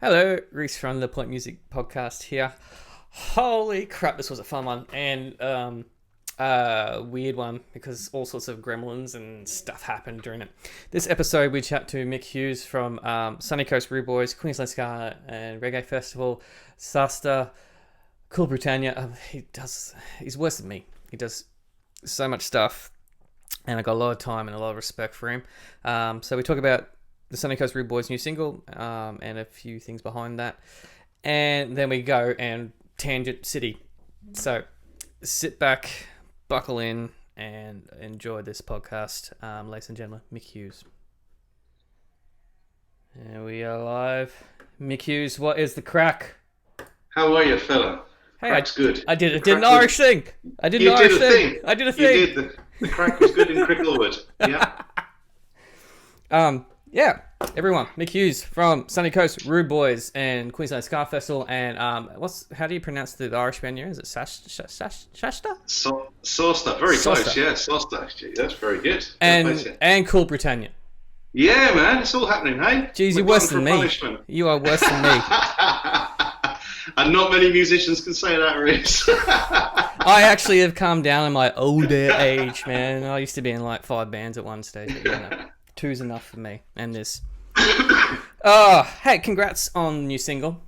Hello, Reese from the Point Music Podcast here. Holy crap, this was a fun one and weird one because all sorts of gremlins and stuff happened during it. This episode, we chat to Mick Hughes from Sunny Coast Rude Boys, Queensland Ska and Reggae Festival, Sasta, Cool Britannia. He's worse than me. He does so much stuff, and I got a lot of time and a lot of respect for him. So we talk about the Sunny Coast Rude Boys' new single, and a few things behind that. And then we go and Tangent City. So sit back, buckle in, and enjoy this podcast. Ladies and gentlemen, Mick Hughes. And we are live. Mick Hughes, what is the crack? How are you, fella? Hey, Crack's good. I did an Irish thing. I did an Irish thing. I did a thing. You did. The crack was good in Cricklewood. Yeah. Yeah, everyone. Mick Hughes from Sunny Coast Rude Boys and Queensland Ska Festival. And how do you pronounce the Irish band here? Is it Shasta? Sosta. Very close. Yeah, Sosta. Gee, that's very good. And Cool Britannia. Yeah, man. It's all happening, hey? Jeez, you're worse than me. Punishment. You are worse than me. And not many musicians can say that, Reese. I actually have calmed down in my older age, man. I used to be in like 5 bands at one stage. But, yeah, 2's enough for me. And this. Hey, congrats on the new single.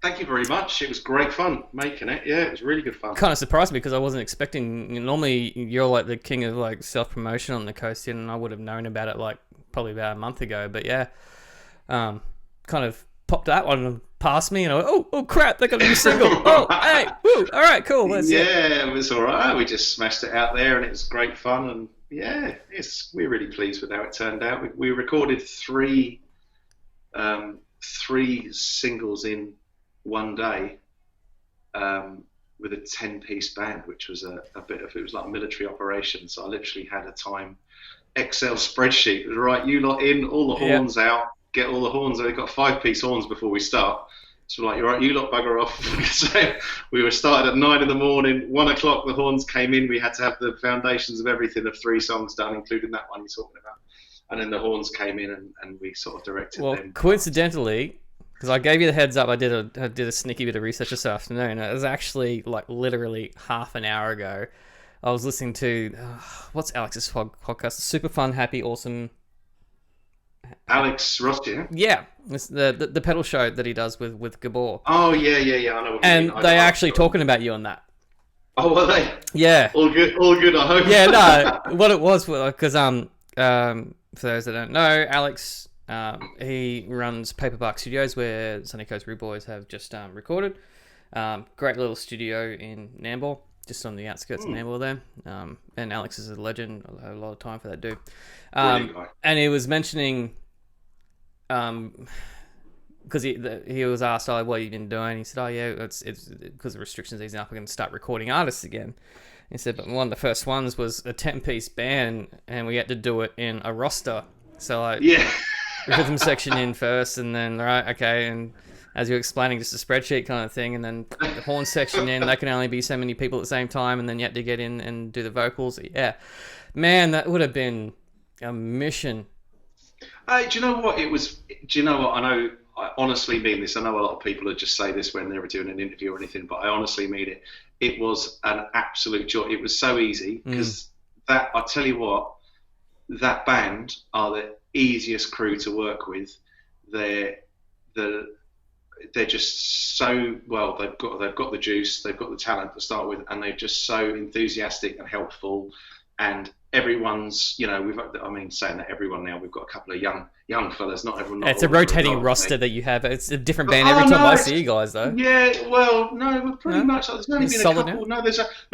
Thank you very much. It was great fun making it. Yeah, it was really good fun. Kind of surprised me because I wasn't expecting. Normally, you're like the king of like self-promotion on the coast here, and I would have known about it like probably about a month ago. But yeah, kind of popped that one past me, and I went, oh crap, they got a new single. Oh, hey, woo, all right, cool. It was all right. We just smashed it out there, and it was great fun. And yeah, we're really pleased with how it turned out. We recorded three singles in one day with a 10-piece band, which was a bit of, it was like a military operation. So I literally had a time Excel spreadsheet. It was right, you lot in, all the horns out. Get all the horns. They've got 5-piece horns before we start. So we're like, you're right, you lot bugger off. So we were started at 9 in the morning. 1 o'clock, the horns came in. We had to have the foundations of everything of 3 songs done, including that one you're talking about. And then the horns came in, and we sort of directed them. Well, coincidentally, because I gave you the heads up, I did a sneaky bit of research this afternoon. It was actually like literally half an hour ago. I was listening to what's Alex's podcast? Super fun, happy, awesome. Alex Ross, yeah? Yeah, it's the pedal show that he does with Gabor. Oh, yeah, I know what you mean. And they're actually talking about you on that. Oh, were they? Yeah. All good, I hope. Yeah, no, what it was, because for those that don't know, Alex, he runs Paperbark Studios, where Sunny Coast Rude Boys have just recorded. Great little studio in Nambour, just on the outskirts of Nambour there. And Alex is a legend. I have a lot of time for that dude. And he was mentioning, because he was asked, what have you been doing? He said, it's because of restrictions easing up, I'm going to start recording artists again. He said, but one of the first ones was a 10-piece band, and we had to do it in a roster. So rhythm section in first, and then, right, okay, and as you were explaining, just a spreadsheet kind of thing, and then the horn section in, that can only be so many people at the same time, and then you had to get in and do the vocals. Yeah. Man, that would have been a mission. Do you know what? I honestly mean this. I know a lot of people would just say this when they were doing an interview or anything, but I honestly mean it. It was an absolute joy. It was so easy because I tell you what, that band are the easiest crew to work with. They're just so well. They've got the juice. They've got the talent to start with, and they're just so enthusiastic and helpful. And everyone's, saying that everyone now, we've got a couple of young fellas. Not everyone. It's a rotating roster that you have. It's a different band every time I see you guys, though. Yeah, well, no, we're pretty much. There's only been a couple. Now? No,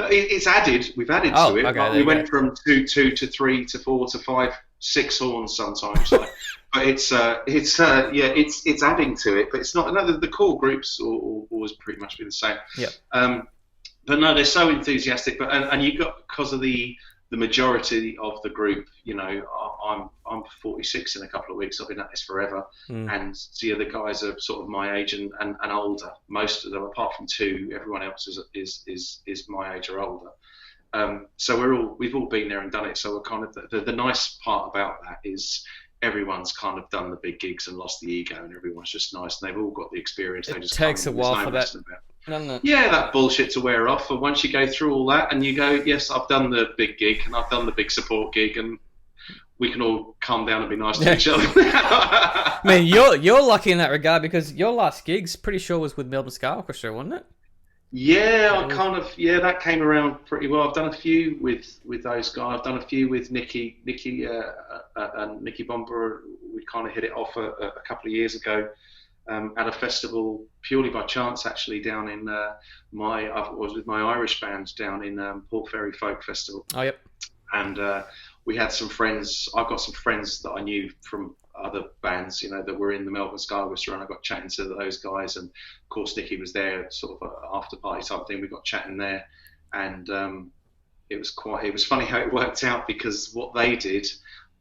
it's added. We've added to it. Okay, we went from 2 to 3 to 4 to 5, 6 horns sometimes. But it's adding to it. But it's not. No, the core groups always pretty much be the same. Yeah. But no, they're so enthusiastic. But and you got, because of the majority of the group, I'm 46 in a couple of weeks. I've been at this forever, and the other guys are sort of my age and older. Most of them, apart from 2, everyone else is my age or older. So we've all been there and done it. So we're kind of the nice part about that is everyone's kind of done the big gigs and lost the ego, and everyone's just nice, and they've all got the experience. They just takes a while for that. Yeah, that bullshit to wear off. And once you go through all that, and you go, yes, I've done the big gig, and I've done the big support gig, and we can all calm down and be nice to each other. Man, you're lucky in that regard, because your last gig's pretty sure was with Melbourne Ska Orchestra, wasn't it? Yeah, that came around pretty well. I've done a few with those guys. I've done a few with Nicky and Nicky Bomber. We kind of hit it off a couple of years ago at a festival, purely by chance, actually, down in I was with my Irish band down in Port Fairy Folk Festival. Oh, yep. And we had some friends. I've got some friends that I knew from other bands, that were in the Melbourne Ska Orchestra, and I got chatting to those guys, and of course Nicky was there, sort of an after party type thing. We got chatting there, and it was funny how it worked out, because what they did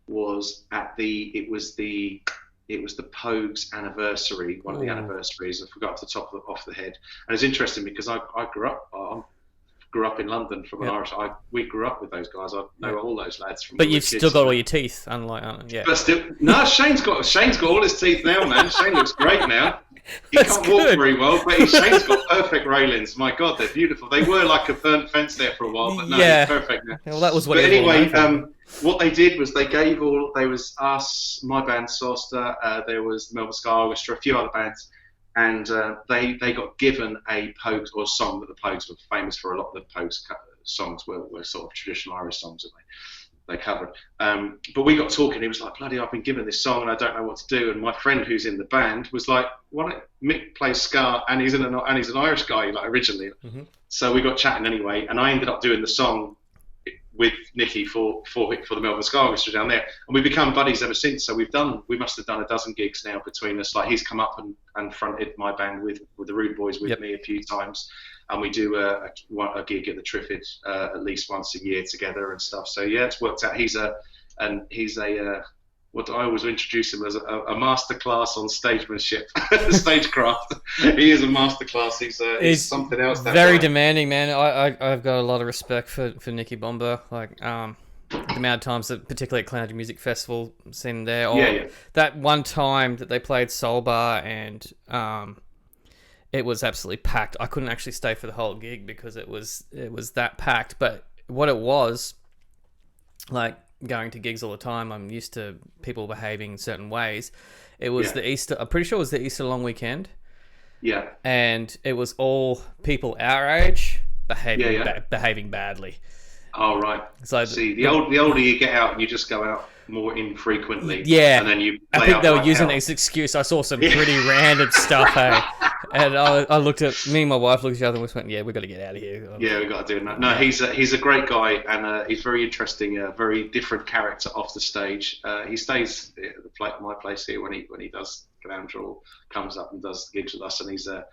was it was the Pogues anniversary, one of the anniversaries. I forgot off the head, and it's interesting because I grew up in London from an Irish. We grew up with those guys. I know all those lads from. But you've still got all your teeth, unlike But still, no. Shane's got all his teeth now, man. Shane looks great now. He can't walk very well, but Shane's got perfect railings. My God, they're beautiful. They were like a burnt fence there for a while, but no, he's perfect now. Well, that was what. But anyway, what they did was they gave there was us, my band Soster, there was the Melbourne Ska Orchestra, a few other bands. And they got given a Pogues, or a song that the Pogues were famous for. A lot of the Pogues songs were sort of traditional Irish songs that they covered. But we got talking. He was like, "Bloody, I've been given this song and I don't know what to do." And my friend who's in the band was like, "Why don't Mick plays ska and he's an Irish guy, like originally." Mm-hmm. So we got chatting anyway, and I ended up doing the song with Nicky for the Melbourne Ska Orchestra down there, and we've become buddies ever since. So we must have done a dozen gigs now between us. Like, he's come up and fronted my band with the Rude Boys with me a few times, and we do a gig at the Triffid at least once a year together and stuff. So yeah, it's worked out. He's a what I always introduce him as a masterclass on stagemanship, stagecraft. He is a masterclass. He's something else. Very demanding, man. I've got a lot of respect for Nicky Bomber. Like the amount of times that, particularly at Clownage Music Festival, seen him there. Or that one time that they played Soul Bar, and it was absolutely packed. I couldn't actually stay for the whole gig because it was that packed. But what it was, like, going to gigs all the time, I'm used to people behaving in certain ways. It was the Easter, I'm pretty sure it was the Easter long weekend. Yeah. And it was all people our age behaving badly. Oh, right. So the older you get out, you just go out more infrequently. Yeah. And then you I think they were using it as an excuse. I saw some pretty random stuff, hey. And I looked at, me and my wife looked at each other and we went, yeah, we've got to get out of here. Yeah, we've got to do that. No, he's a great guy, and he's very interesting, a very different character off the stage. He stays at my place here when he does Clownage, comes up and does gigs with us, and he's a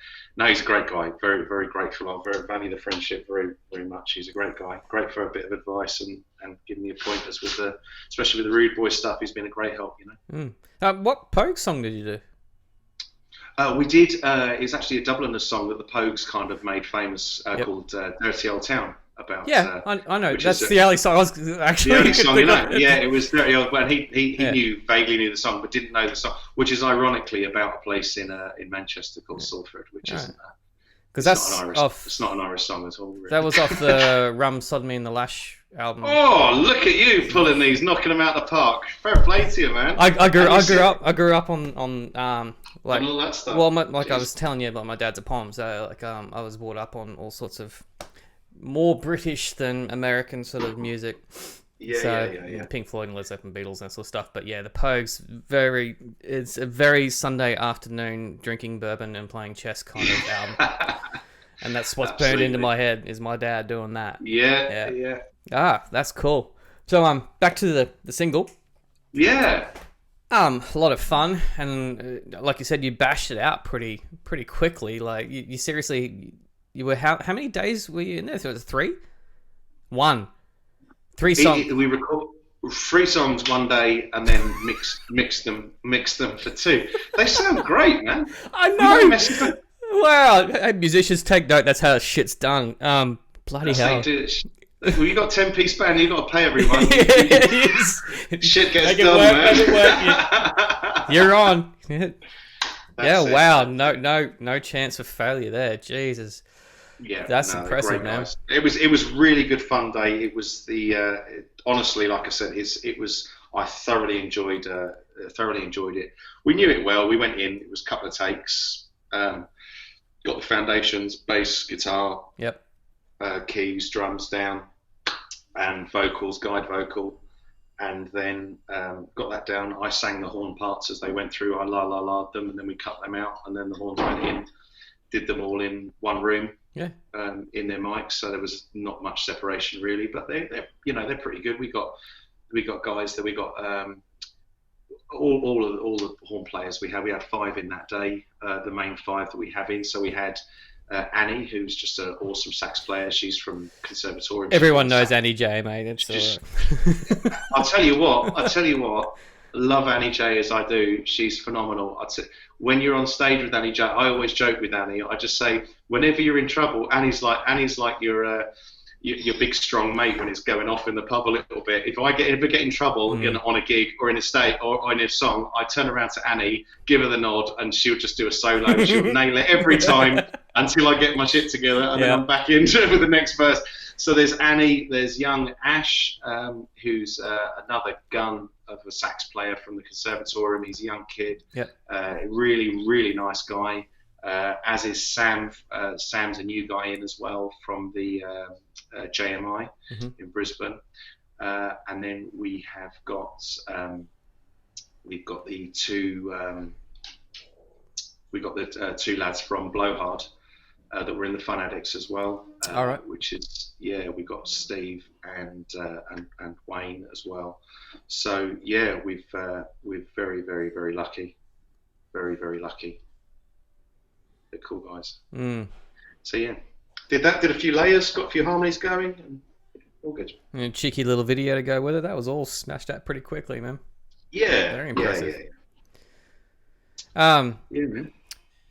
great guy. Very, very grateful. I very value the friendship very, very much. He's a great guy. Great for a bit of advice and giving me pointers with especially with the Rude Boy stuff. He's been a great help, What Pogue song did you do? We did. It's actually a Dubliner song that the Pogues kind of made famous, called "Dirty Old Town." About I know that's the only song I was actually. The only song you know. Yeah, it was "Dirty Old." Well, he vaguely knew the song, but didn't know the song, which is ironically about a place in Manchester called Salford, which isn't. Because it's not an Irish song at all. Really. That was off the Rum Sodomy and the Lash album. Oh, look at you pulling these, knocking them out of the park. Fair play to you, man. I grew up on like all that stuff. Well, I was telling you, like, my dad's a pom, so like I was brought up on all sorts of more British than American sort of music. Yeah. Pink Floyd and Led Zeppelin, Beatles, and that sort of stuff. But yeah, the Pogues, it's a very Sunday afternoon drinking bourbon and playing chess kind of album. And that's what's burned into my head, is my dad doing that. Yeah. Ah, that's cool. So back to the single. Yeah. A lot of fun, and like you said, you bashed it out pretty quickly. Like you seriously, you were how many days were you in there? So it was 3? 1. 3 songs. We recorded 3 songs one day and then mix them for 2. They sound great, man. I know. Wow, hey, musicians, take note. That's how shit's done. Bloody hell. Well, you got 10-piece band, you got to pay everyone. Shit gets Make it done, work, man. make it work. You're on. Yeah, wow. No chance for failure there. Jesus. Yeah, That's no, impressive, man. guys. It was really good fun day. It was honestly, like I said, it was. I thoroughly enjoyed it. We knew it well. We went in. It was a couple of takes. Got the foundations, bass, guitar, Yep. Keys, drums down, and vocals, guide vocal, and then got that down. I sang the horn parts as they went through. I la la la them, and then we cut them out, and then the horns went in. Did them all in one room. Yeah. In their mics, so there was not much separation really, but they're pretty good. We got guys that we got all the horn players we had 5 in that day, the main 5 that we have in. So we had Annie, who's just an awesome sax player. She's from Conservatorium. Everyone knows Annie J, mate. It's just, I'll tell you what. Love Annie J as I do. She's phenomenal. I'd say when you're on stage with Annie J, I always joke with Annie. I just say whenever you're in trouble, Annie's like your big strong mate when it's going off in the pub a little bit. If I ever get in trouble on a gig or in a state or in a song, I turn around to Annie, give her the nod, and she'll just do a solo. She'll nail it every time until I get my shit together, and then I'm back in with the next verse. So there's Annie, there's young Ash, who's another gun of a sax player from the Conservatorium. He's a young kid, really, really nice guy. As is Sam. Sam's a new guy in as well from the JMI in Brisbane. And then we have got we've got the two two lads from Blowhard that were in the Fun Addicts as well. All right. Which is we got Steve and Wayne as well. So we're very, very, very lucky. Very, very lucky. They're cool guys. So did a few layers, got a few harmonies going, and all good. And a cheeky little video to go with it. That was all smashed out pretty quickly, man. Yeah, very impressive. Yeah, man.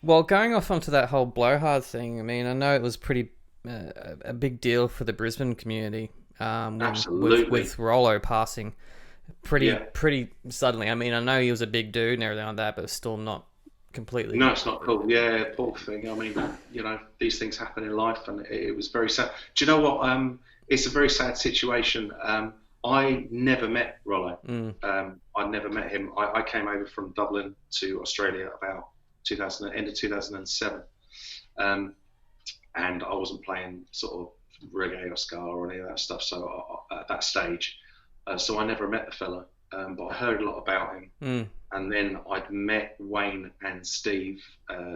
Well, going off onto that whole Blowhard thing, I mean, I know it was pretty a big deal for the Brisbane community. Absolutely. With Rollo passing pretty suddenly. I mean, I know he was a big dude and everything like that, but still not completely. No, it's not cool. Yeah, poor thing. I mean, these things happen in life, and it was very sad. Do you know what? It's a very sad situation. I never met Rollo. I never met him. I came over from Dublin to Australia about end of 2007, and I wasn't playing sort of reggae or ska or any of that stuff. So at that stage, so I never met the fella. But I heard a lot about him, and then I'd met Wayne and Steve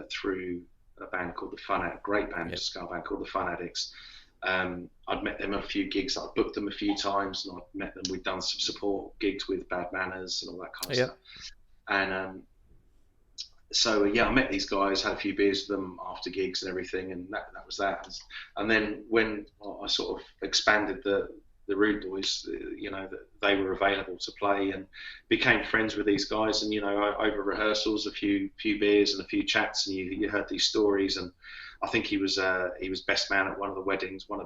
through a band called the great band, a ska band called the Fun Addicts. I'd met them at a few gigs. I'd booked them a few times, and I'd met them. We'd done some support gigs with Bad Manners and all that kind of stuff. And so I met these guys, had a few beers with them after gigs and everything, and that was that. And then when I sort of expanded the Rude Boys, that they were available to play, and became friends with these guys, and over rehearsals, a few beers and a few chats, and you heard these stories. And I think he was best man at one of their weddings. I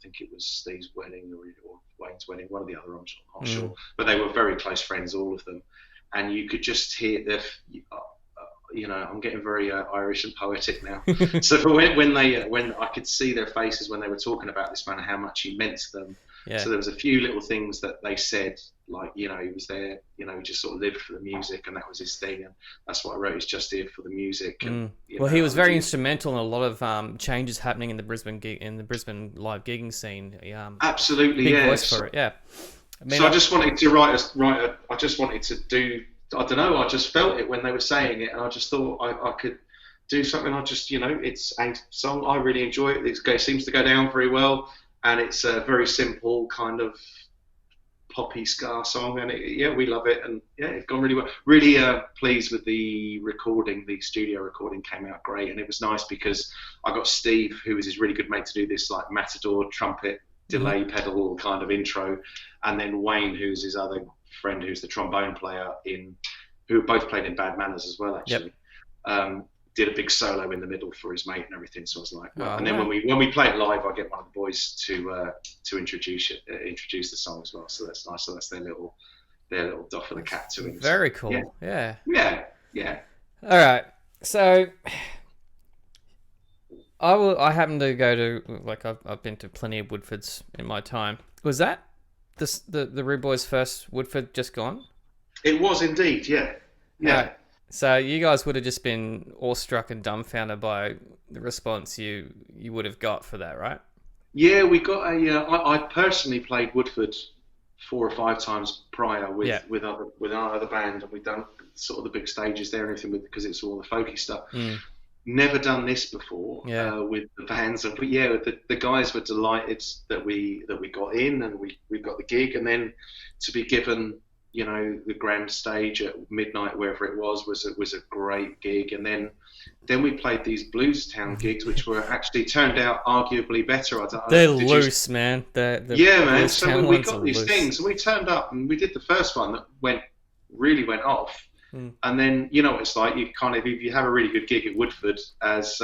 think it was Steve's wedding or Wayne's wedding, one of the other. I'm not sure, but they were very close friends, all of them, and you could just hear I'm getting very Irish and poetic now. So for when I could see their faces when they were talking about this man and how much he meant to them. Yeah. So there was a few little things that they said, like, he was there, he just sort of lived for the music, and that was his thing, and that's what I wrote, is just here for the music. And, he was very instrumental in a lot of changes happening in the Brisbane live gigging scene. Absolutely, big voice for it, yeah. I mean, so I just wanted to I just wanted to do, I don't know, I just felt it when they were saying it, and I just thought I could do something. I just, it's a song, I really enjoy it. It seems to go down very well. And it's a very simple kind of poppy ska song, and we love it, and it's gone really well. Really pleased with the recording. The studio recording came out great, and it was nice because I got Steve, who is his really good mate, to do this like Matador trumpet delay pedal kind of intro, and then Wayne, who's his other friend, who's the trombone player who both played in Bad Manners as well, actually. did a big solo in the middle for his mate and everything. So I was like, well, Oh, and then wow. when we play it live, I get one of the boys to introduce the song as well. So that's nice. So that's their little doff of the cat to him. Very So, cool. Yeah. yeah. All right. So I happen to go to, like, I've been to plenty of Woodfords in my time. Was that the Rude Boys' first Woodford just gone? It was indeed, yeah. Right. So you guys would have just been awestruck and dumbfounded by the response you would have got for that, right? Yeah, we got I personally played Woodford 4 or 5 times prior with our other band, and we've done sort of the big stages there and everything because it's all the folky stuff. Never done this before with the bands, and the guys were delighted that we got in and we got the gig, and then to be given, you know, the grand stage at midnight, wherever it was a great gig. And then we played these Blues Town gigs, which were actually turned out arguably better. They're loose, man. Yeah, man. So we got these loose things, and we turned up and we did the first one that really went off. And then, you know what it's like, you kind of, if you have a really good gig at Woodford, as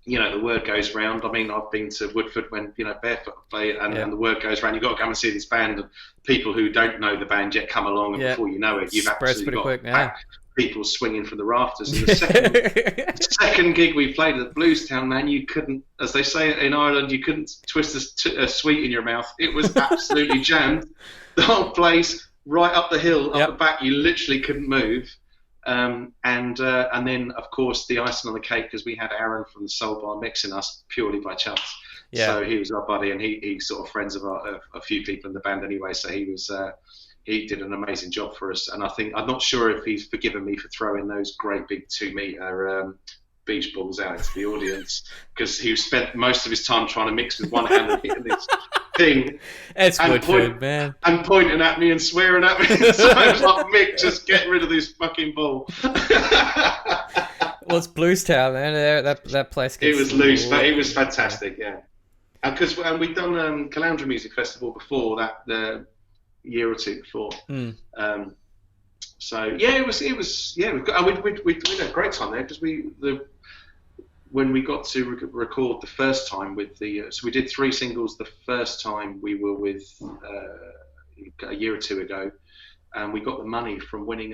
you know, the word goes round. I mean, I've been to Woodford when, you know, Barefoot play, and the word goes round. You've got to come and see this band. And people who don't know the band yet come along, and before you know it, you've actually got people swinging from the rafters. And the second gig we played at Bluestown, man, you couldn't, as they say in Ireland, you couldn't twist a sweet in your mouth. It was absolutely jammed. The whole place, right up the hill, up the back, you literally couldn't move. And then, of course, the icing on the cake, because we had Aaron from the Soul Bar mixing us purely by chance. Yeah. So he was our buddy, and he's sort of friends of a few people in the band anyway. So he did an amazing job for us. And I'm not sure if he's forgiven me for throwing those great big 2-meter beach balls out into the audience, because he spent most of his time trying to mix with one hand and hitting this thing. It's Woodford, man. And pointing at me and swearing at me. So I was like, Mick, just get rid of this fucking ball. Well, it's Bluestown, man. That place gets... It was loose, but it was fantastic, yeah. And we'd done Caloundra Music Festival before that, the year or two before. So yeah, it was we had a great time there, because when we got to record the first time with so we did 3 singles the first time we were with a year or two ago, and we got the money from winning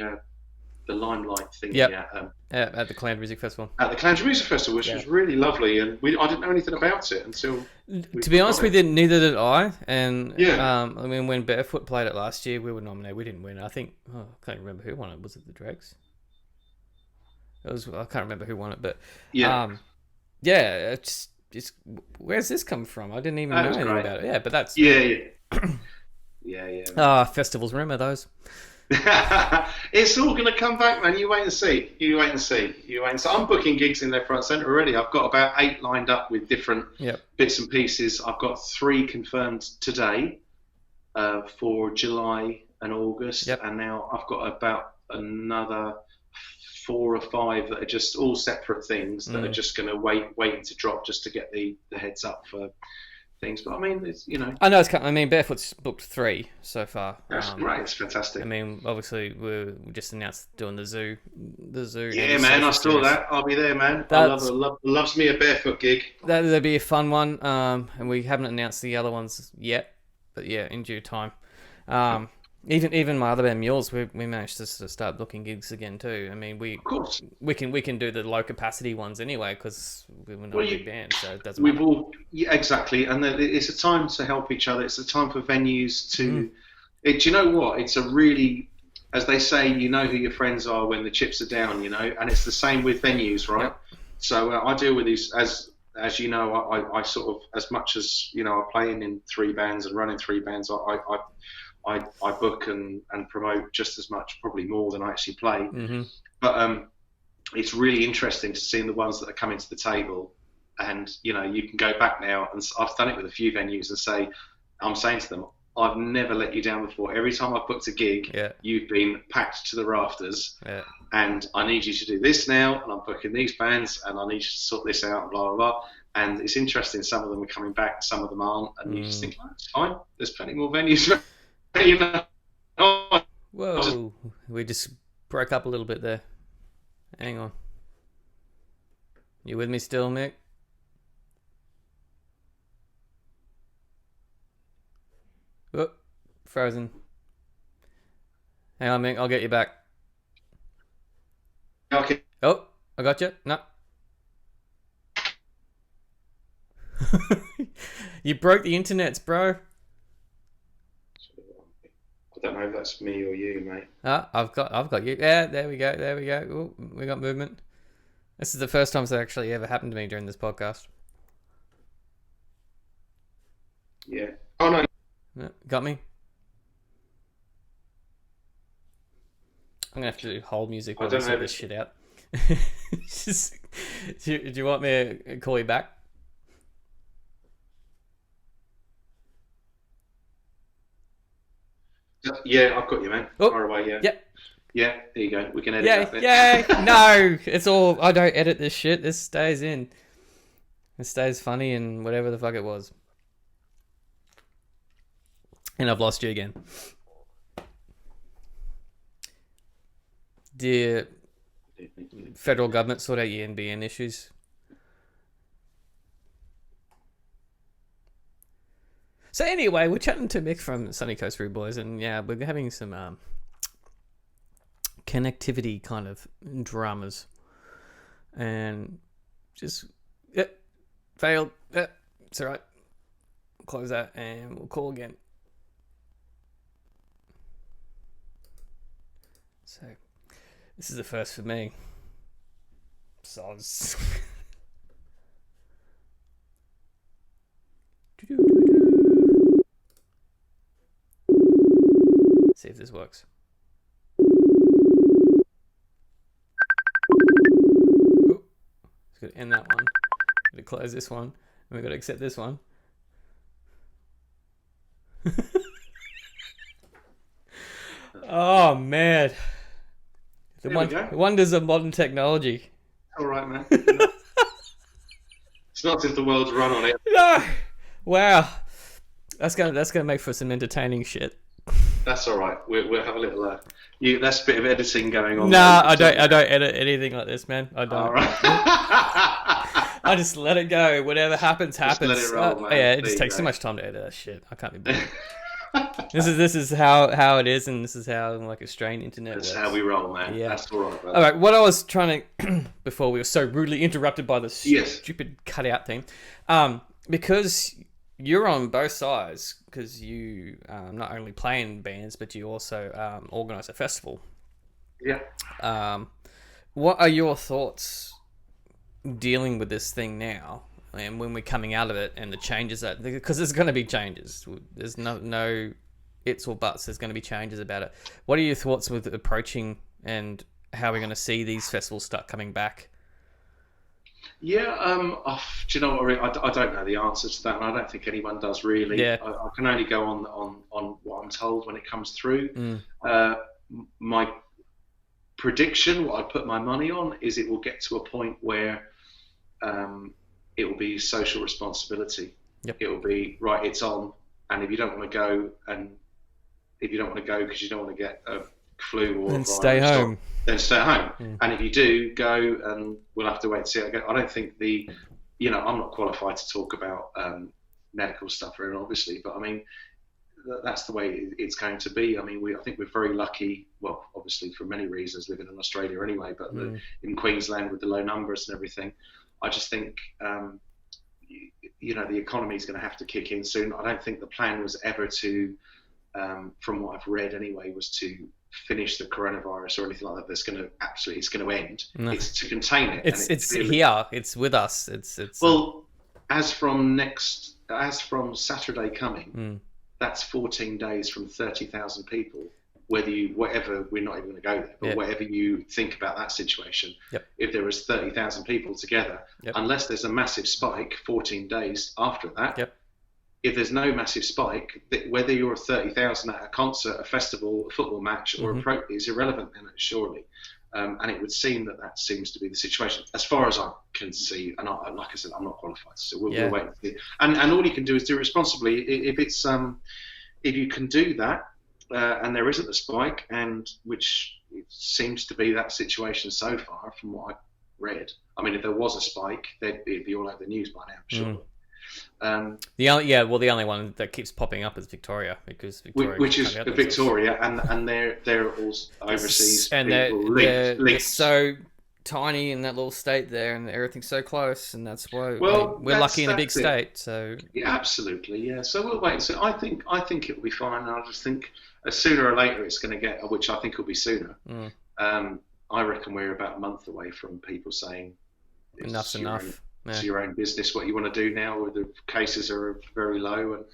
the Limelight thing at the Caloundra Music Festival. At the Caloundra Music Festival, which was really lovely, and I didn't know anything about it until. To be honest with you, neither did I. And I mean, when Barefoot played it last year, we were nominated. We didn't win. I think I can't remember who won it. Was it the Dregs? I can't remember who won it, but it's where's this come from? I didn't even know anything about it. Yeah, but that's yeah. Festivals, remember those? It's all going to come back, man. You wait and see. I'm booking gigs in their front centre already. I've got about 8 lined up with different bits and pieces. I've got 3 confirmed today for July and August, and now I've got about another 4 or 5 that are just all separate things that are just going to wait to drop, just to get the heads up for things. But I mean, it's, you know, I know I mean, Barefoot's booked 3 so far. That's great. It's fantastic. I mean, obviously we just announced doing the zoo. Yeah, man, I saw that. I'll be there, man. Loves me a Barefoot gig. That'd be a fun one. And we haven't announced the other ones yet, but yeah, in due time. Even my other band Mules, we managed to start booking gigs again too. I mean, we can do the low capacity ones anyway, because we're not a big band, so it doesn't matter. Exactly, and it's a time to help each other. It's a time for venues to. Do you know what? It's a really, as they say, you know who your friends are when the chips are down. You know, and it's the same with venues, right? Yep. So I deal with these as you know. I sort of, as much as you know, I'm playing in 3 bands and running 3 bands. I book and promote just as much, probably more than I actually play. But it's really interesting to see the ones that are coming to the table, and you know, you can go back now, and I've done it with a few venues and I'm saying to them, I've never let you down before. Every time I've booked a gig, you've been packed to the rafters, and I need you to do this now, and I'm booking these bands, and I need you to sort this out, and blah blah blah. And it's interesting, some of them are coming back, some of them aren't, and you just think, oh, it's fine, there's plenty more venues. You know, whoa, we just broke up a little bit there. Hang on. You with me still, Mick? Oh, frozen. Hang on, Mick. I'll get you back. Okay. Oh, I got you. No. You broke the internets, bro. I don't know if that's me or you, mate. Ah, I've got you. Yeah, there we go. There we go. Ooh, we got movement. This is the first time it's actually ever happened to me during this podcast. Yeah. Oh no. Yeah, got me. I'm gonna have to do hold music while we sort this shit out. Just, do you want me to call you back? Yeah, I've got you, man. Oh, far away, yeah. Yep. Yeah, there you go. We can edit that bit. Yay! No, it's all. I don't edit this shit. This stays in. It stays funny and whatever the fuck it was. And I've lost you again. Dear federal government, sort out your NBN issues. So anyway, we're chatting to Mick from Sunny Coast Rude Boys, and yeah, we're having some connectivity kind of dramas, and just failed. It's all right. We'll close that and we'll call again. So this is the first for me. So I was see if this works. Ooh, just gotta end that one. Gotta close this one, and we gotta accept this one. Oh man, the wonders of modern technology. All right, man. It's not as if the world's run on it. No, wow, that's gonna make for some entertaining shit. That's all right. We'll have a little. That's a bit of editing going on. Nah, I don't edit anything like this, man. I don't. All right. I just let it go. Whatever happens, happens. Just let it roll, man. Yeah, it just takes too much time to edit that shit. I can't be bothered. This is how it is, and this is how like Australian internet works. That's how we roll, man. Yeah. That's all right, brother. All right, what I was trying to before we were so rudely interrupted by the stupid cutout thing, because you're on both sides, because you not only play in bands but you also organise a festival. Yeah. What are your thoughts dealing with this thing now? And when we're coming out of it, and the changes that, because there's going to be changes. There's no ifs or buts. There's going to be changes about it. What are your thoughts with approaching and how we're going to see these festivals start coming back? Yeah, do you know what? I don't know the answer to that, and I don't think anyone does really. Yeah. I can only go on what I'm told when it comes through. My prediction, what I put my money on, is it will get to a point where it will be social responsibility. Yep. It will be right. It's on, and if you don't want to go, because you don't want to get a flu or then stay home. Then stay home. And if you do go, and we'll have to wait and see. I don't think I'm not qualified to talk about medical stuff here, obviously, but I mean, that's the way it's going to be. I mean, I think we're very lucky. Well, obviously for many reasons, living in Australia anyway, but in Queensland with the low numbers and everything, I just think the economy is going to have to kick in soon. I don't think the plan was ever to, from what I've read anyway, was to finish the coronavirus or anything like that. It's going to end. No. It's to contain it. It's here. It's with us. It's well, as from Saturday coming, that's 14 days from 30,000 people. Whatever, we're not even going to go there, but whatever you think about that situation, if there was 30,000 people together, unless there's a massive spike 14 days after that, if there's no massive spike, whether you're 30,000 at a concert, a festival, a football match, or a pro is irrelevant then, surely. And it would seem that seems to be the situation, as far as I can see. And like I said, I'm not qualified, so we'll wait and see. And all you can do is do it responsibly. If you can do that, and there isn't a spike, and which it seems to be that situation so far, from what red. I mean, if there was a spike, it'd be all over the news by now, sure. The only one that keeps popping up is Victoria, because Victoria, which is Victoria, and they're all overseas and people they're so tiny in that little state there, and everything's so close, and that's why we're lucky in a big state. So yeah, absolutely, yeah. So we'll wait. So I think it'll be fine. I just think sooner or later it's going to get, which I think will be sooner. I reckon we're about a month away from people saying enough's enough. It's your own business what you want to do now, where the cases are very low, and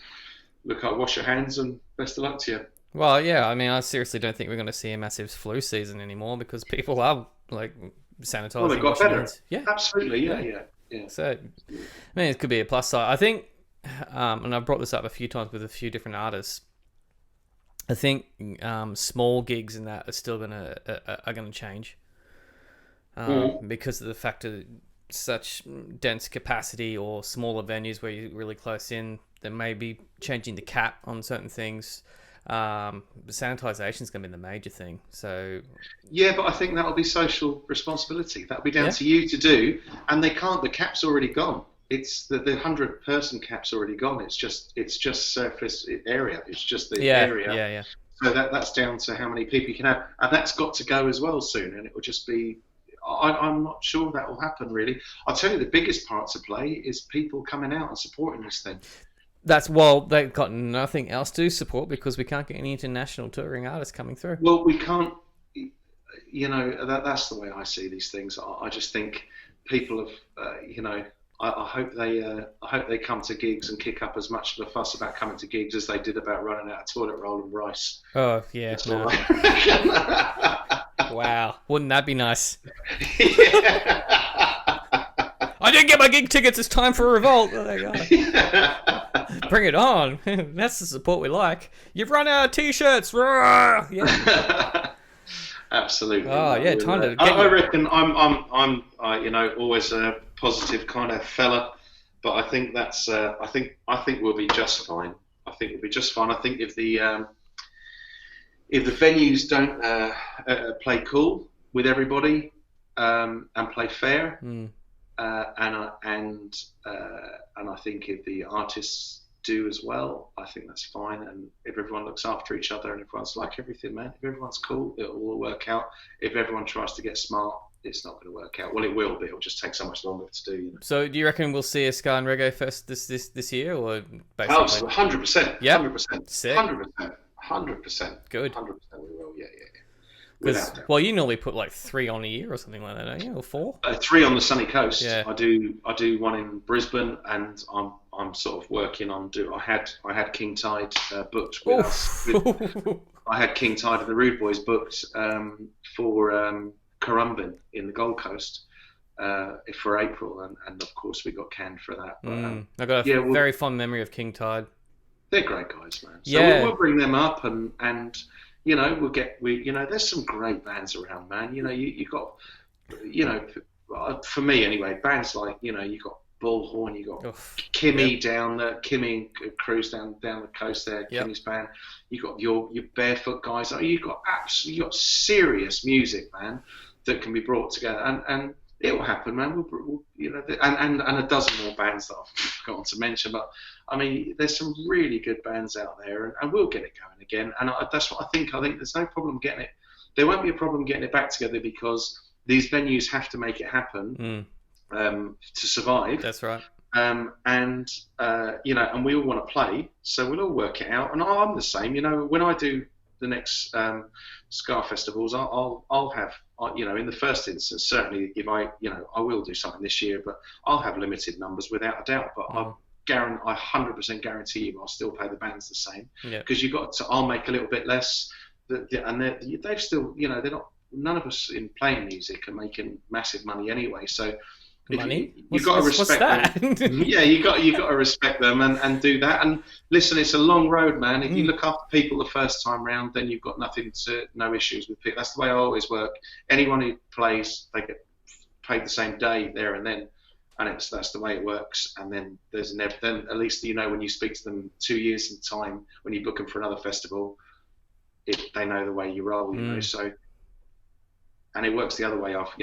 look, wash your hands and best of luck to you. Well, yeah, I mean, I seriously don't think we're going to see a massive flu season anymore, because people are like sanitizing. Well, they've got better. Hands. Yeah, absolutely, yeah. So, I mean, it could be a plus side. I think, and I've brought this up a few times with a few different artists. I think small gigs and that are still gonna change because of the fact of such dense capacity or smaller venues where you're really close in. They may be changing the cap on certain things. Sanitization is going to be the major thing. So yeah, but I think that'll be social responsibility. That'll be down to you to do, and they can't. The cap's already gone. It's the 100-person cap's already gone. It's just surface area. It's just the area. Yeah. So that's down to how many people you can have, and that's got to go as well soon. And it will just be. I'm not sure that will happen really. I'll tell you, the biggest part to play is people coming out and supporting this thing. They've got nothing else to support, because we can't get any international touring artists coming through. Well, we can't. That's the way I see these things. I just think people have. I hope they come to gigs and kick up as much of a fuss about coming to gigs as they did about running out of toilet roll and rice. Oh yeah. No. Wow, wouldn't that be nice? Yeah. I didn't get my gig tickets. It's time for a revolt. Oh, there you go. Bring it on. That's the support we like. You've run out of t-shirts. Yeah. Absolutely. Oh yeah, time to. I reckon I'm always a positive kind of fella, but I think that's I think we'll be just fine. I think we'll be just fine. I think if the venues don't play cool with everybody and play fair, and I think if the artists do as well, I think that's fine. And if everyone looks after each other and everyone's like everything, man, if everyone's cool, it'll all work out. If everyone tries to get smart, it's not going to work out. Well, it will, but it'll just take so much longer to do. So, do you reckon we'll see a Ska and Reggae Fest this year, or basically? 100%. Yeah, 100%. Sick. 100%. Good. 100% we will. Yeah. Well, you normally put like 3 on a year or something like that, don't you? Or 4? 3 on the sunny coast. Yeah. I do one in Brisbane, and I'm sort of working on I had King Tide booked with us. I had King Tide and the Rude Boys booked for Currumbin in the Gold Coast for April, and of course we got canned for that. But, I got a very fond memory of King Tide. They're great guys, man. So we'll bring them up, and there's some great bands around, man. You got, for me anyway, bands like you got Bullhorn, you got Kimmy Kimmy and Cruise down the coast there, Kimmy's band. You got your Barefoot guys. You got serious music, man, that can be brought together, and it will happen, man. We'll and a dozen more bands that I've forgotten to mention, but I mean, there's some really good bands out there, and we'll get it going again. And that's what I think. I think there's no problem getting it. There won't be a problem getting it back together, because these venues have to make it happen to survive. That's right. And we all want to play, so we'll all work it out. And I'm the same. When I do the next Ska festivals, I'll have, in the first instance, certainly if I will do something this year, but I'll have limited numbers without a doubt. But I 100% guarantee you I'll still pay the bands the same, because I'll make a little bit less, and they've still, they're not, none of us in playing music are making massive money anyway, so money. You've got to respect them. Yeah, you got to respect them and do that. And listen, it's a long road, man. If you look after people the first time round, then you've got no issues with people. That's the way I always work. Anyone who plays, they get paid the same day there and then, and that's the way it works. And then then at least when you speak to them 2 years in time, when you book them for another festival, they know the way you roll. So. And it works the other way off.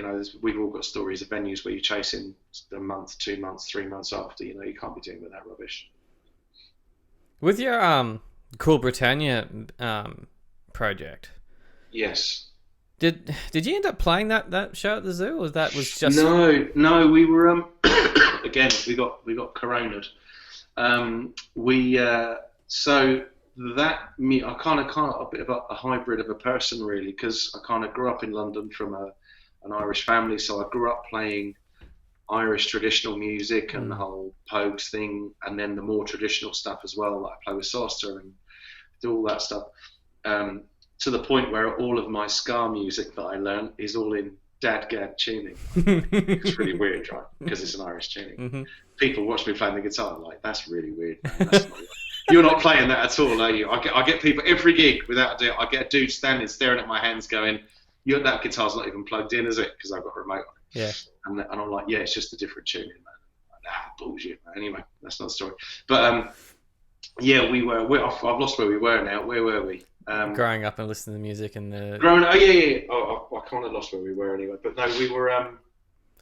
We've all got stories of venues where you're chasing a month, 2 months, 3 months after. You can't be doing with that rubbish. With your Cool Britannia project. Yes. Did you end up playing that show at the zoo, or that was just? No. We were again. We got coronaed. So that I kind of a bit of a hybrid of a person really, because I kind of grew up in London from an Irish family, so I grew up playing Irish traditional music and the whole Pogues thing, and then the more traditional stuff as well. Like I play with Soster and do all that stuff. To the point where all of my ska music that I learned is all in dad-gad tuning. It's really weird, right? Because it's an Irish tuning. Mm-hmm. People watch me playing the guitar like, that's really weird, man. That's not You're not playing that at all, are you? I get people every gig without a doubt. I get a dude standing staring at my hands going, that guitar's not even plugged in, is it? Because I've got a remote on it. Yeah. And I'm like, yeah, it's just a different tuning, man. Bullshit, man. Anyway, that's not the story. But yeah, I've lost where we were now. Where were we? Growing up and listening to music and the... Growing up, yeah. Oh, I kind of lost where we were anyway. But no, we were...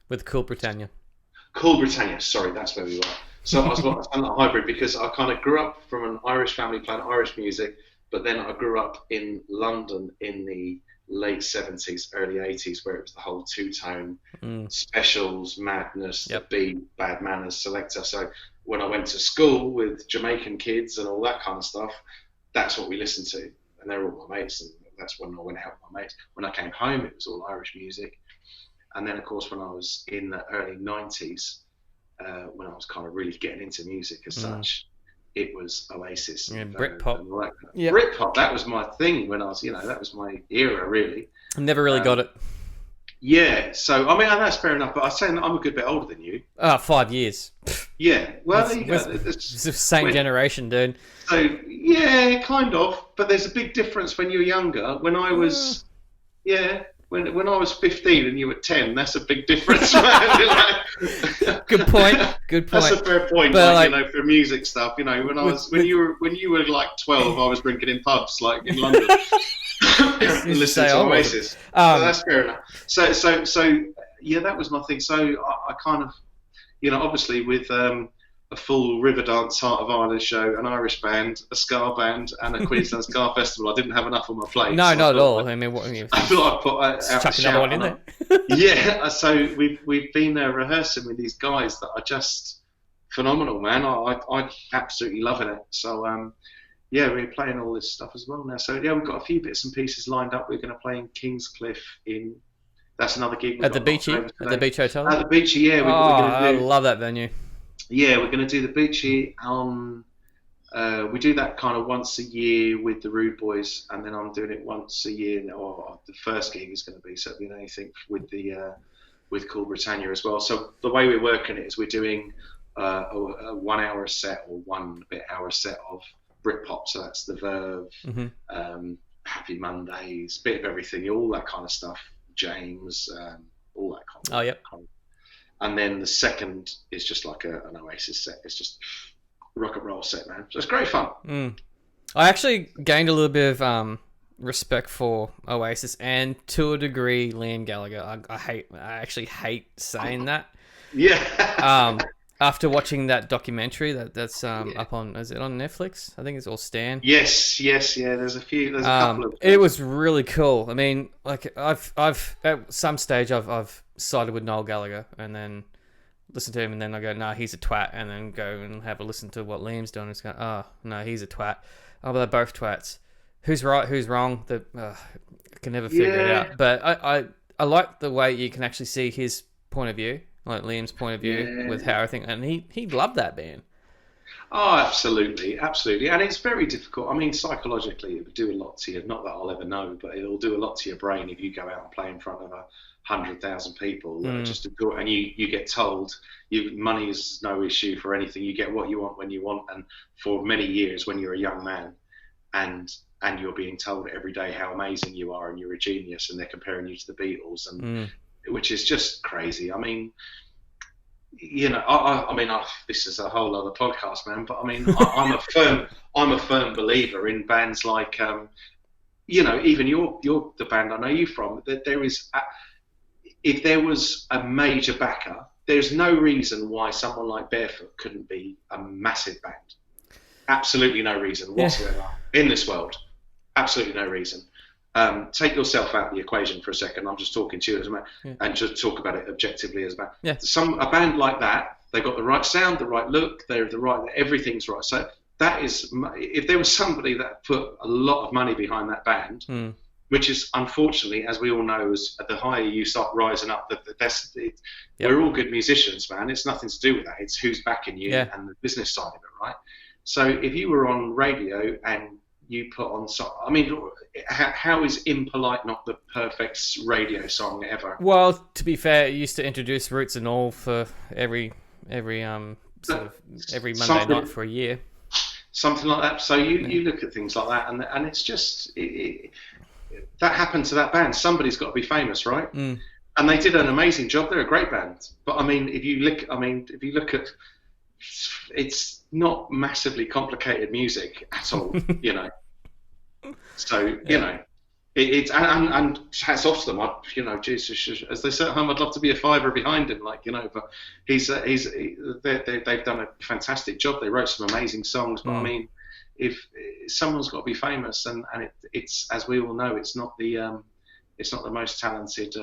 With Cool Britannia. Cool Britannia, sorry, that's where we were. So I was a hybrid because I kind of grew up from an Irish family playing Irish music, but then I grew up in London in the late 70s, early 80s, where it was the whole two-tone specials, madness, the beat, bad manners, selector. So when I went to school with Jamaican kids and all that kind of stuff, that's what we listened to. And they're all my mates, and that's when I went out with my mates. When I came home, it was all Irish music. And then, of course, when I was in the early 90s, when I was kind of really getting into music as such, it was Oasis. Yeah, Britpop. Yeah. Britpop, that was my thing when I was, that was my era, really. I never really got it. Yeah, so, I mean, that's fair enough, but I'm saying that I'm a good bit older than you. 5 years. Yeah, well, there you go. It's the same generation, dude. So, yeah, kind of, but there's a big difference when you're younger. When I was, when I was 15 and you were 10, that's a big difference. Good point. That's a fair point. But for music stuff, when you were like 12, I was drinking in pubs like in London, and listening to Oasis. So that's fair enough. So yeah, that was my thing. So I kind of, obviously with a full Riverdance Heart of Ireland show, an Irish band, a ska band, and a Queensland Ska Festival. I didn't have enough on my plate. No, so not at all. I mean, I thought I'd put out chuck another one in there. Yeah, so we've been rehearsing with these guys that are just phenomenal, man. I'm absolutely loving it. So yeah, we're playing all this stuff as well now. So yeah, we've got a few bits and pieces lined up. We're going to play in Kingscliff that's another gig. At the Beachy? At the Beach Hotel? At the Beachy, yeah. I love that venue. Yeah, we're going to do the Beachy on... we do that kind of once a year with the Rude Boys, and then I'm doing it once a year, or the first gig is going to be, so it'll be anything with with Cool Britannia as well. So the way we're working it is we're doing a 1 hour set or 1 bit hour set of Britpop, so that's the Verve, Happy Mondays, bit of everything, all that kind of stuff, James, all that kind of stuff. Oh, yep. And then the second is just like an Oasis set. It's just rock and roll set, man. So it's great fun. I actually gained a little bit of respect for Oasis and, to a degree, Liam Gallagher. I actually hate saying that. Yeah. After watching that documentary that's up on, is it on Netflix? I think it's all Stan. Yes, yeah. There's a couple of. It was really cool. I mean, like I've at some stage I've sided with Noel Gallagher and then listen to him and then I go, nah, he's a twat, and then go and have a listen to what Liam's doing. It's going, oh no, he's a twat. Oh, but they're both twats. Who's right? Who's wrong? I can never figure it out. But I like the way you can actually see his point of view. Like Liam's point of view with how I think, and he loved that band. Oh, absolutely, and it's very difficult. I mean, psychologically, it would do a lot to you. Not that I'll ever know, but it'll do a lot to your brain if you go out and play in front of 100,000 people just adore, and you get told money is no issue for anything. You get what you want when you want, and for many years when you're a young man, and you're being told every day how amazing you are and you're a genius, and they're comparing you to the Beatles and. Which is just crazy. I mean, I mean, this is a whole other podcast, man. But I mean, I'm a firm believer in bands like, even you're the band I know you from. That there is if there was a major backer, there's no reason why someone like Barefoot couldn't be a massive band. Absolutely no reason whatsoever in this world. Absolutely no reason. Take yourself out of the equation for a second. I'm just talking to you as a man, and just talk about it objectively as a band. Yeah. A band like that, they've got the right sound, the right look, they're the right, everything's right. So that is, if there was somebody that put a lot of money behind that band, which is unfortunately, as we all know, as the higher you start rising up, we're all good musicians, man. It's nothing to do with that. It's who's backing you and the business side of it, right? So if you were on radio and you put on I mean, how is Impolite not the perfect radio song ever? Well, to be fair, it used to introduce Roots and All for every Monday night for a year. Something like that. So you look at things like that, and it's just that happened to that band. Somebody's got to be famous, right? And they did an amazing job. They're a great band. But I mean, if you look at, it's not massively complicated music at all, you know. So you know, it's and hats off to them. Jesus, as they say at home, I'd love to be a fiver behind him, like, you know. But they've done a fantastic job. They wrote some amazing songs. But I mean, if someone's got to be famous, and it's as we all know, it's not the most talented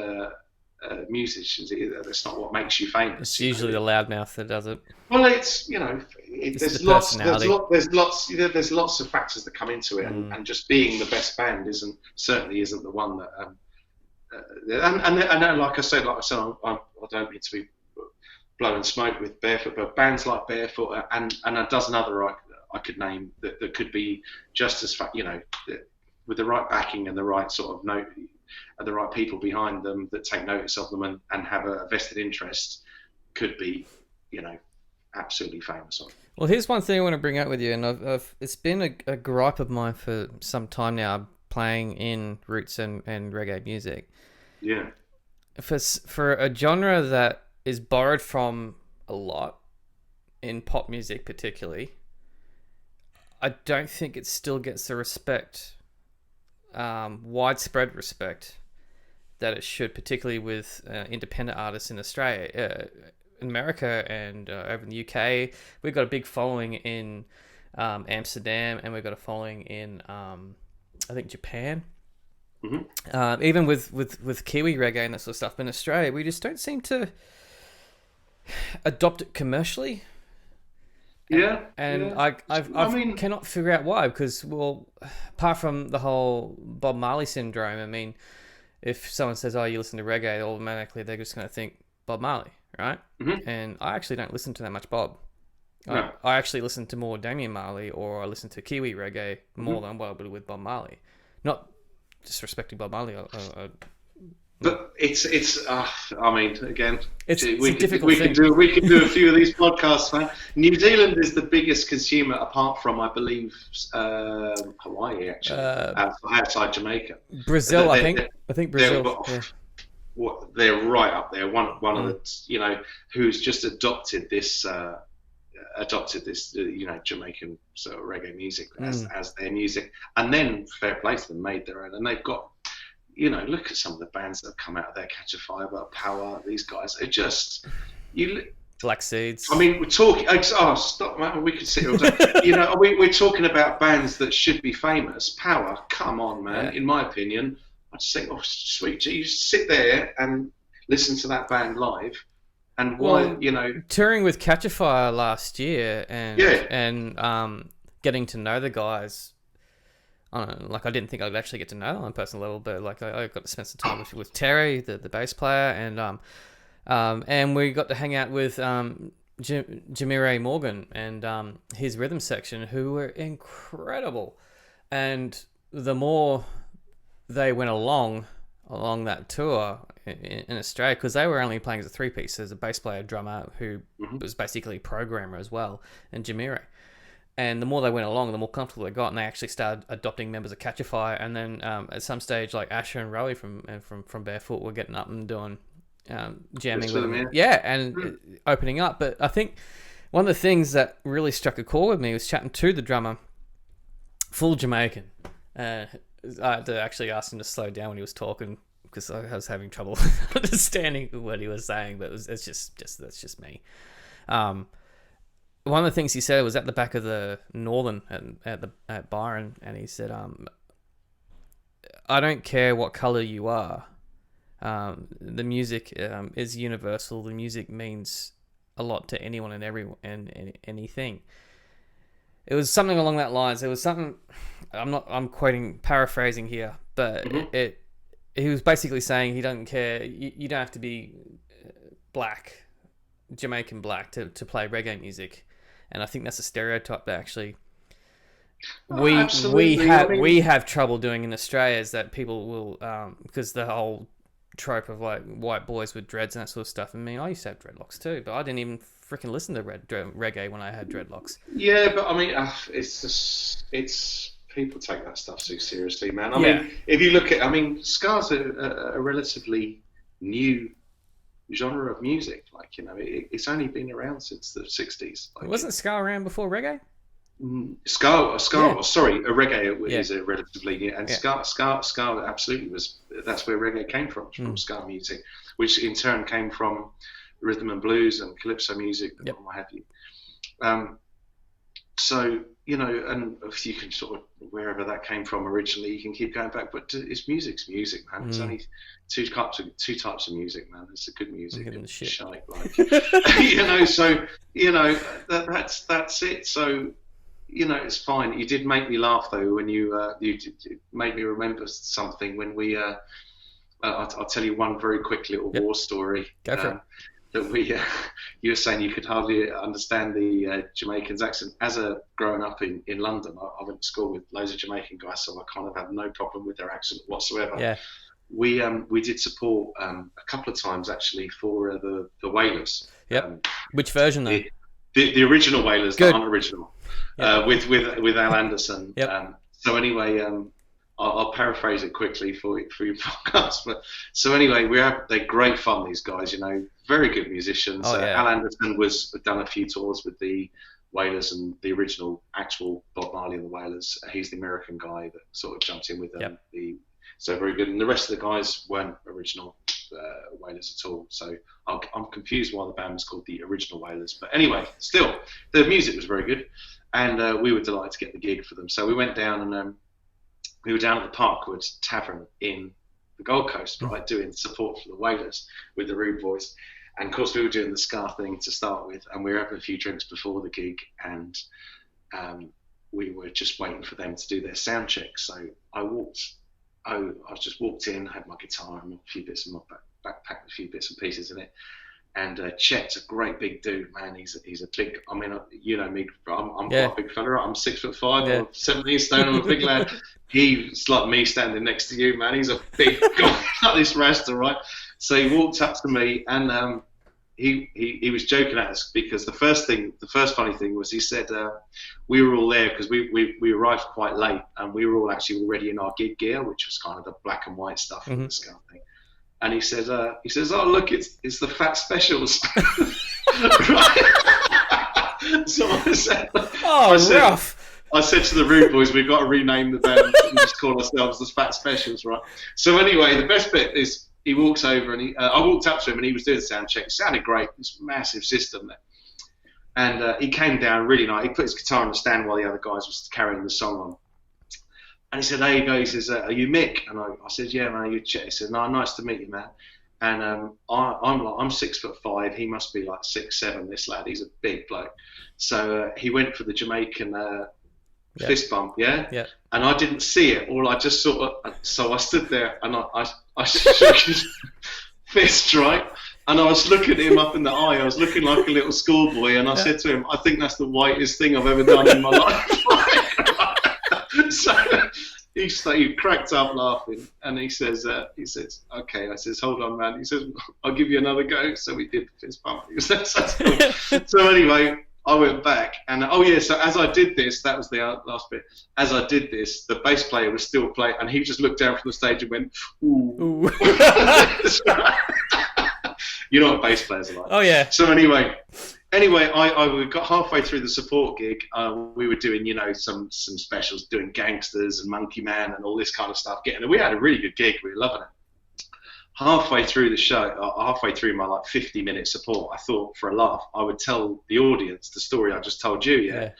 musicians. That's not what makes you famous. It's usually the loudmouth that does it. Well, it's, you know, there's lots of factors that come into it, and just being the best band certainly isn't the one that. And like I said, I don't mean to be blowing smoke with Barefoot, but bands like Barefoot and a dozen other I could name that could be just as you know, with the right backing and the right sort of note. And the right people behind them that take notice of them and have a vested interest, could be, you know, absolutely famous. Well, here's one thing I want to bring up with you, and it's been a gripe of mine for some time now, playing in roots and reggae music. Yeah. For a genre that is borrowed from a lot, in pop music particularly, I don't think it still gets the respect, widespread respect, that it should, particularly with independent artists in Australia, in America, and over in the UK. We've got a big following in Amsterdam, and we've got a following in I think Japan. Even with Kiwi reggae and that sort of stuff. But in Australia, we just don't seem to adopt it commercially. I cannot figure out why, because, well, apart from the whole Bob Marley syndrome, I mean, if someone says, oh, you listen to reggae, automatically they're just going to think Bob Marley, right? And I actually don't listen to that much Bob. No. I actually listen to more Damian Marley, or I listen to Kiwi reggae more than what I would with Bob Marley. Not disrespecting Bob Marley, but it's I mean, again, it's a difficult thing. We can do a few of these podcasts, man. New Zealand is the biggest consumer, apart from, I believe, Hawaii, actually, outside Jamaica. Brazil, I think Brazil. They're right up there. One of the, you know, who's just adopted this you know, Jamaican sort of reggae music as their music, and then, fair play to them, made their own, and they've got. You know, look at some of the bands that have come out of there, Catch a Fire, Power. These guys are just Black Seeds. I mean, we're talking. Oh, stop, man! We could sit here all day. You know, we're talking about bands that should be famous. Power, come on, man! Yeah. In my opinion, I'd say, oh, sweet, you sit there and listen to that band live, and you know, touring with Catch a Fire last year, and getting to know the guys. I don't know, like, I didn't think I'd actually get to know them on a personal level, but like I got to spend some time with Terry, the bass player, and we got to hang out with Jamire Morgan and his rhythm section, who were incredible. And the more they went along that tour in Australia, because they were only playing as a three-piece, there's a bass player, drummer, who was basically a programmer as well, and Jamire. And the more they went along, the more comfortable they got, and they actually started adopting members of Catch a Fire. And then at some stage, like Asher and Rowie from Barefoot were getting up and doing jamming with them. Yeah, and opening up. But I think one of the things that really struck a chord with me was chatting to the drummer, full Jamaican. I had to actually ask him to slow down when he was talking, because I was having trouble understanding what he was saying, but it's just that's just me. One of the things he said was at the back of the Northern at Byron, and he said, "I don't care what color you are. The music is universal. The music means a lot to anyone and everyone and anything." It was something along that lines. It was something. I'm paraphrasing here, but he was basically saying he doesn't care. You don't have to be black, Jamaican black, to play reggae music, and I think that's a stereotype that actually we have trouble doing in Australia. Is that people will because the whole trope of like white boys with dreads and that sort of stuff. I mean, I used to have dreadlocks too, but I didn't even freaking listen to reggae when I had dreadlocks. Yeah, but I mean, it's people take that stuff so seriously, man. I mean, if you look at, ska's a relatively new genre of music. Like, you know, it's only been around since the 60s. Like, wasn't ska around before reggae? Ska. Sorry, a reggae is a relatively new, and ska absolutely was. That's where reggae came from ska music, which in turn came from rhythm and blues and calypso music and what have you. So, you know, and if you can sort of, wherever that came from originally, you can keep going back, but it's music's music, man. It's only two types of music, man. It's the good music and shite, like, you know, so, you know, that's it. So, you know, it's fine. You did make me laugh though when you made me remember something when we I'll tell you one very quick little war story. Go for it. That you were saying you could hardly understand the Jamaican's accent. As growing up in London, I went to school with loads of Jamaican guys, so I kind of had no problem with their accent whatsoever. Yeah. We did support a couple of times actually for the Wailers. Yep. Which version though? The original Wailers, the unoriginal, with Al Anderson. Yep. So anyway, I'll paraphrase it quickly for your podcast. But so anyway, they're great fun. These guys, you know, very good musicians. Al Anderson done a few tours with the Wailers and the original actual Bob Marley and the Wailers. He's the American guy that sort of jumped in with them. Yep. So very good. And the rest of the guys weren't original Wailers at all. So I'm confused why the band was called the original Wailers. But anyway, still, the music was very good, and we were delighted to get the gig for them. So we went down and we were down at the Parkwood Tavern in the Gold Coast, right, doing support for the Wailers with the Rude Boys. And of course, we were doing the ska thing to start with, and we were having a few drinks before the gig, and we were just waiting for them to do their sound check. So I just walked in, had my guitar and a few bits in my backpack, a few bits and pieces in it. And Chet's a great big dude, man. He's a big. I mean, you know me. I'm quite a big fella. I'm 6'5", or 17 stone. I'm a big lad. He's like me standing next to you, man. He's a big guy, like this Rasta, right? So he walked up to me, and he was joking at us because the first funny thing was he said we were all there because we arrived quite late, and we were all actually already in our gig gear, which was kind of the black and white stuff from the ska thing. And he says, "Oh look, it's the Fat Specials." Right? So I said, rough. I said to the Rude Boys, we've got to rename the band and just call ourselves the Fat Specials, right? So anyway, the best bit is he walks over and I walked up to him and he was doing sound check. It sounded great. This massive system there. And he came down really nice. He put his guitar on the stand while the other guys was carrying the song on. And he said, "There you go." He says, "Are you Mick?" And I said, "Yeah, man, you're Chet." He said, "No, nice to meet you, man." And I'm 6'5". He must be like 6'7". This lad, he's a big bloke. So he went for the Jamaican fist bump, yeah. And I didn't see it. All I just sort of, so I stood there and I shook his fist, right? And I was looking at him up in the eye. I was looking like a little schoolboy, and I said to him, "I think that's the whitest thing I've ever done in my life." So he cracked up laughing, and he says, "Okay." I says, "Hold on, man." He says, "I'll give you another go." So we did the fist bump. So anyway, I went back, and so as I did this, that was the last bit. As I did this, the bass player was still playing, and he just looked down from the stage and went, "Ooh." You know what bass players are like. Oh yeah. So anyway, we got halfway through the support gig. We were doing, you know, some specials, doing Gangsters and Monkey Man and all this kind of stuff. We had a really good gig. We were loving it. halfway through the show, halfway through my like 50-minute support, I thought for a laugh I would tell the audience the story I just told you. Yeah.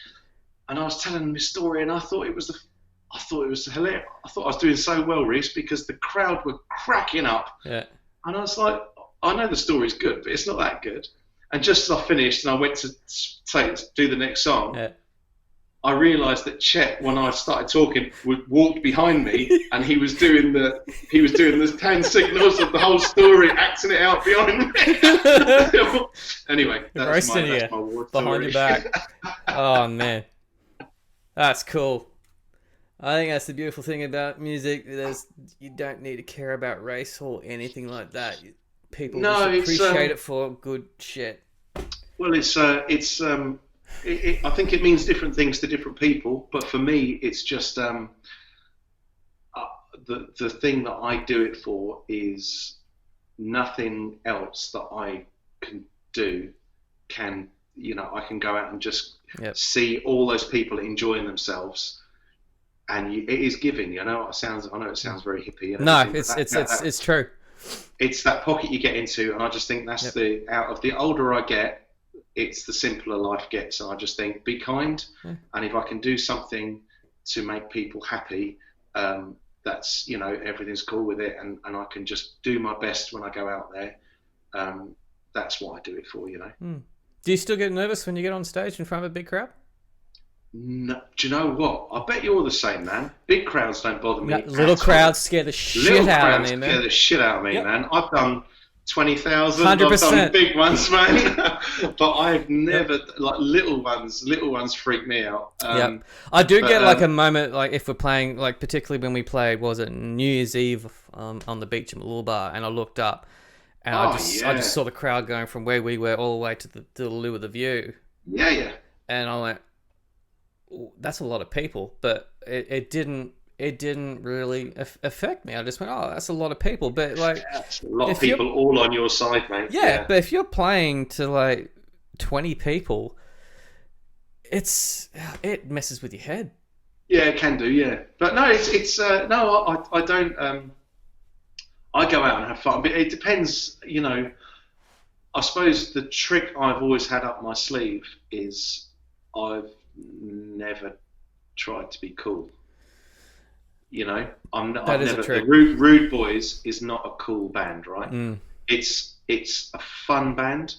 And I was telling them this story, and I thought it was hilarious. I thought I was doing so well, Reese, because the crowd were cracking up. Yeah. And I was like, I know the story's good, but it's not that good. And just as I finished and I went to do the next song, I realised that Chet, when I started talking, walked behind me, and he was doing the hand signals of the whole story, acting it out behind me. Anyway, that's my war story. Behind your back. Oh man, that's cool. I think that's the beautiful thing about music. You don't need to care about race or anything like that. People just appreciate it for good shit. Well, I think it means different things to different people, but for me, it's just the thing that I do it for is nothing else that I can do I can go out and just see all those people enjoying themselves, and it is giving. I know it sounds very hippie. No, it's true. It's that pocket you get into, and I just think that's the older I get, it's the simpler life gets. And I just think, be kind, and if I can do something to make people happy, that's everything's cool with it, and I can just do my best when I go out there. That's what I do it for. Do you still get nervous when you get on stage in front of a big crowd? No, do you know what? I bet you're the same, man. Big crowds don't bother me. Little crowds scare the shit out of me, man. Scare the shit out of me, man. I've done 20,000. 100%. I've done big ones, man. But I've never little ones freak me out. I do get like a moment, like if we're playing, like particularly when we played, was it New Year's Eve on the beach in Blowhard, and I looked up, and I just saw the crowd going from where we were all the way to the loo of the view. Yeah. And I went, that's a lot of people, but it didn't really affect me. I just went, oh, that's a lot of people, but like that's a lot of people all on your side, mate. Yeah, but if you're playing to like 20 people, it messes with your head. Yeah, it can do. Yeah, but no, I don't. I go out and have fun, but it depends. I suppose the trick I've always had up my sleeve is I've never tried to be cool. The Rude Boys is not a cool band, right? It's a fun band.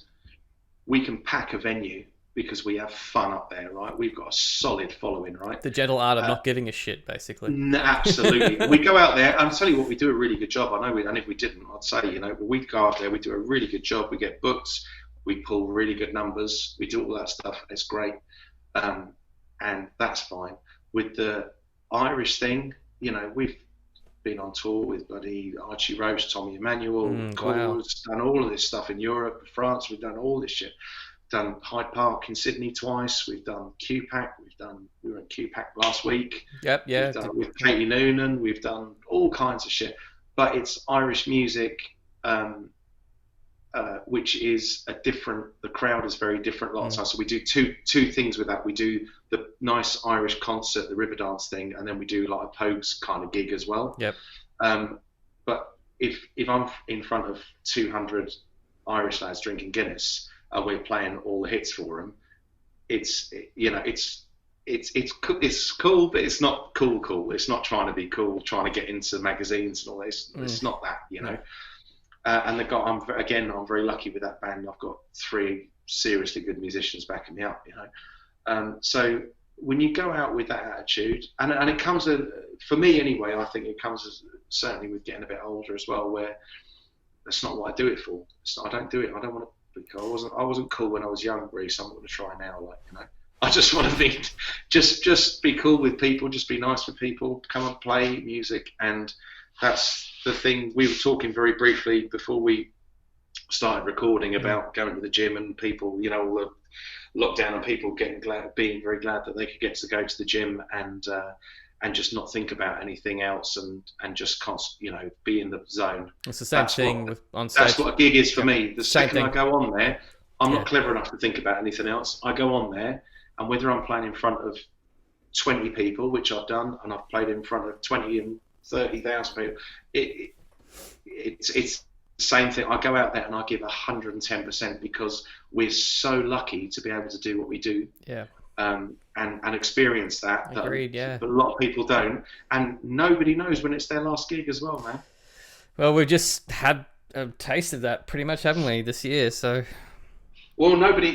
We can pack a venue because we have fun up there, right? We've got a solid following, right? The gentle art of not giving a shit, basically. Absolutely. We go out there, and I'll tell you what, we do a really good job. I know, and if we didn't, I'd say, we go out there, we do a really good job. We get booked, we pull really good numbers, we do all that stuff. It's great. And that's fine. With the Irish thing, we've been on tour with bloody Archie Roach, Tommy Emmanuel, done all of this stuff in Europe, France. We've done all this shit. Done Hyde Park in Sydney twice. We've done QPAC. We were at QPAC last week. Yep, yeah. We've done with Katie Noonan. We've done all kinds of shit. But it's Irish music, which is the crowd is very different a lot of times. So we do two things with that. We do the nice Irish concert, the Riverdance thing, and then we do like a Pogues kind of gig as well. Yep. But if I'm in front of 200 Irish lads drinking Guinness and we're playing all the hits for them, it's cool, but it's not cool. It's not trying to be cool, trying to get into magazines and all this. It's not that, And I'm very lucky with that band. I've got 3 seriously good musicians backing me up, So when you go out with that attitude, and it comes for me anyway, I think it comes certainly with getting a bit older as well, where that's not what I do it for. I don't do it. I don't want to be cool. I wasn't cool when I was young, Reece. I'm not going to try now. I just want to be just be cool with people. Just be nice with people. Come and play music, and that's the thing. We were talking very briefly before we started recording about going to the gym and people, all the lockdown and people being very glad that they could get to go to the gym and just not think about anything else and just be in the zone. It's the same thing on stage. That's what a gig is for me. The second I go on there, I'm not clever enough to think about anything else. I go on there, and whether I'm playing in front of 20 people, which I've done, and I've played in front of 20 and 30,000 people, it's the same thing. I go out there and I give 110% because we're so lucky to be able to do what we do. Yeah. And experience that. Agreed, yeah. But a lot of people don't, and nobody knows when it's their last gig as well, man. Well, we've just had a taste of that pretty much, haven't we, this year? So. Well, nobody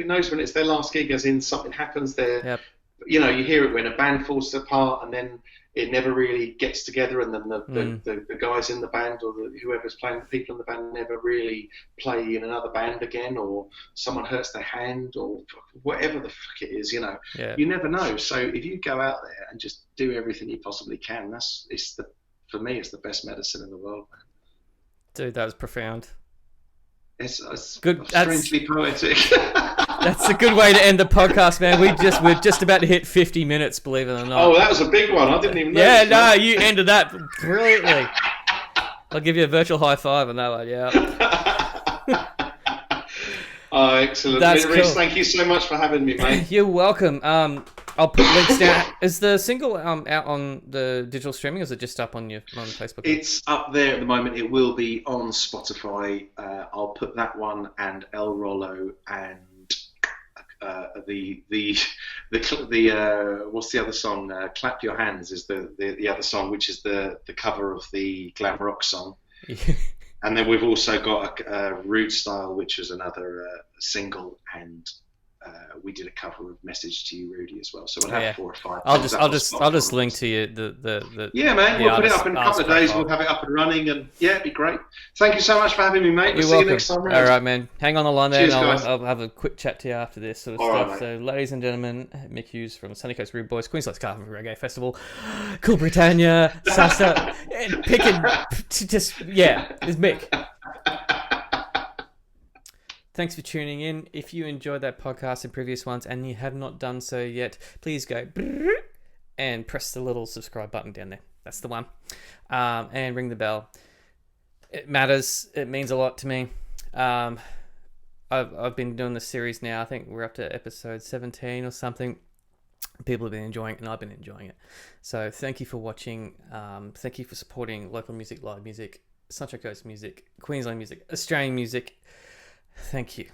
knows when it's their last gig, as in something happens there. Yep. You know, you hear it when a band falls apart and then it never really gets together, and then the guys in the band or whoever's playing, the people in the band never really play in another band again, or someone hurts their hand or whatever the fuck it is, you know. Yeah. You never know. So if you go out there and just do everything you possibly can, for me, it's the best medicine in the world, man. Dude, that was profound. It's good. Strangely poetic. That's a good way to end the podcast, man. We're just about to hit 50 minutes, believe it or not. Oh, that was a big one. I didn't even know. Yeah, no, you ended that brilliantly. I'll give you a virtual high five on that one, yeah. Oh, excellent. That's Reece, cool. thank you so much for having me, mate. You're welcome. I'll put links down. Is the single out on the digital streaming, or is it just up on Facebook? It's up there at the moment. It will be on Spotify. I'll put that one and El Rollo and the what's the other song? Clap Your Hands is the other song, which is the cover of the glam rock song. And then we've also got a Rude Style, which is another single, and we did a cover of Message to You, Rudy, as well. So we'll have 4 or 5. I'll just link to you the yeah, man. We'll put it up in a couple of days. We'll have it up and running, and yeah, it'd be great. Thank you so much for having me, mate. We'll see you next time round. All right, man. Hang on the line there. Cheers, guys. I'll have a quick chat to you after this sort of All stuff. right, so, ladies and gentlemen, Mick Hughes from Sunny Coast Rude Boys, Queensland's Carnival Reggae Festival, Cool Britannia, Sasa, and it's Mick. Thanks for tuning in. If you enjoyed that podcast and previous ones and you have not done so yet, please go and press the little subscribe button down there. That's the one. And ring the bell. It matters. It means a lot to me. I've been doing this series now. I think we're up to episode 17 or something. People have been enjoying it, and I've been enjoying it. So thank you for watching. Thank you for supporting local music, live music, Sunshine Coast music, Queensland music, Australian music. Thank you.